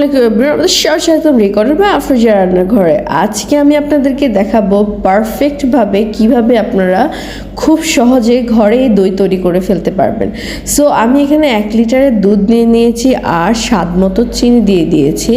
আলাইকুম এভরিওয়ান, আমাদের স্বাগতম রেকর্ডের বা আফরোজা রান্নাঘরে। আজকে আমি আপনাদেরকে দেখাবো পারফেক্টভাবে কিভাবে আপনারা খুব সহজে ঘরেই দই তৈরি করে ফেলতে পারবেন। সো আমি এখানে 1 লিটারের দুধ নিয়ে নিয়েছি আর স্বাদ মতো চিনি দিয়ে দিয়েছি।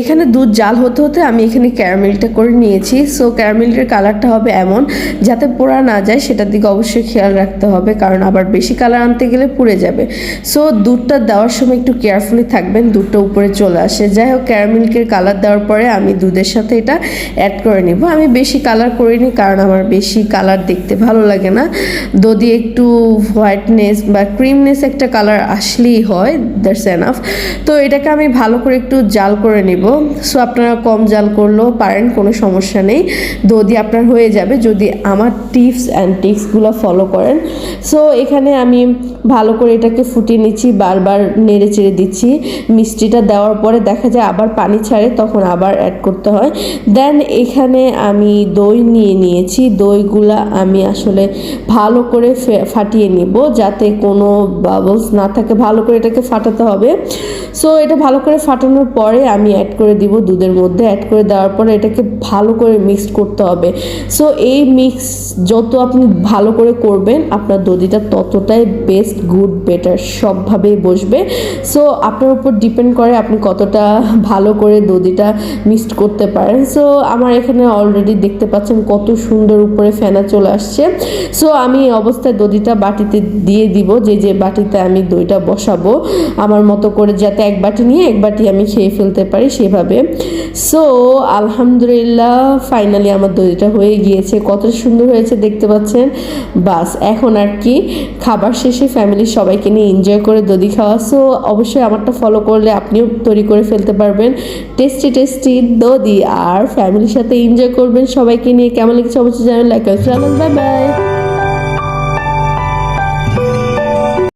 এখানে দুধ জাল হতে হতে আমি এখানে ক্যারামেলটা করে নিয়েছি। সো ক্যারামেলটার কালারটা হবে এমন যাতে পোড়া না যায়, সেটার দিকে অবশ্যই খেয়াল রাখতে হবে, কারণ আবার বেশি কালার আনতে গেলে পুড়ে যাবে। সো দুধটা দেওয়ার সময় একটু কেয়ারফুলি থাকবেন, দুধটা উপরে চলে আসে। যাই হোক, ক্যারামেলকে কালার দেওয়ার পরে আমি দুধের সাথে এটা অ্যাড করে নিব। আমি বেশি কালার করিনি, কারণ আমার বেশি কালার দেখতে ভালো লাগে না। যদি একটু হোয়াইটনেস বা ক্রিমনেস একটা কালার আসলেই হয়, দ্যাটস এনাফ। তো এটাকে আমি ভালো করে একটু জাল করে নিব। সো আপনারা কম জাল করলেও পারেন, কোনো সমস্যা নেই, দই আপনার হয়ে যাবে যদি আমার টিপস অ্যান্ড ট্রিক্সগুলো ফলো করেন। সো এখানে আমি ভালো করে এটাকে ফুটিয়ে নিচ্ছি, বারবার নেড়ে চেড়ে দিচ্ছি। মিষ্টিটা দেওয়ার পরে দেখা যায় আবার পানি ছাড়ে, তখন আবার অ্যাড করতে হয়। দেন এখানে আমি দই নিয়ে নিয়েছি। দইগুলা আমি আসলে ভালো করে ফাটিয়ে নিব যাতে কোনো বাবলস না থাকে। ভালো করে এটাকে ফাটাতে হবে। সো এটা ভালো করে ফাটানোর পরে আমি অ্যাড করে দিব দুধের মধ্যে। অ্যাড করে দেওয়ার পরে এটাকে ভালো করে মিক্স করতে হবে। সো এই মিক্স যত আপনি ভালো করে করবেন, আপনার দধিটা ততটাই বেস্ট, গুড, বেটার সবভাবেই বসবে। সো আপনার উপর ডিপেন্ড করে আপনি কতটা ভালো করে দধিটা মিক্সড করতে পারেন। সো আমার এখানে অলরেডি দেখতে পাচ্ছেন কত সুন্দর উপরে ফেনা চলে আসছে। সো আমি এই অবস্থায় দধিটা বাটিতে দিয়ে দিব, যে বাটিতে আমি দইটা বসাবো, আমার মতো করে, যাতে 1 বাটি নিয়ে 1 বাটি আমি খেয়ে ফেলতে পারি সেভাবে। সো আলহামদুলিল্লাহ, ফাইনালি আমার দইটা হয়ে গিয়েছে। কত সুন্দর হয়েছে দেখতে পাচ্ছেন। বাস এখন আর কি, খাবার শেষে ফ্যামিলির সবাইকে নিয়ে এনজয় করে দই খাওয়া। সো অবশ্যই আমারটা ফলো করলে আপনিও তৈরি করে ফেলতে পারবেন টেস্টি টেস্টি দই, আর ফ্যামিলির সাথে এনজয় করবেন সবাইকে নিয়ে। কেমন লেগেছে অবশ্যই জানাবেন, লাইক করবেন। Bye bye.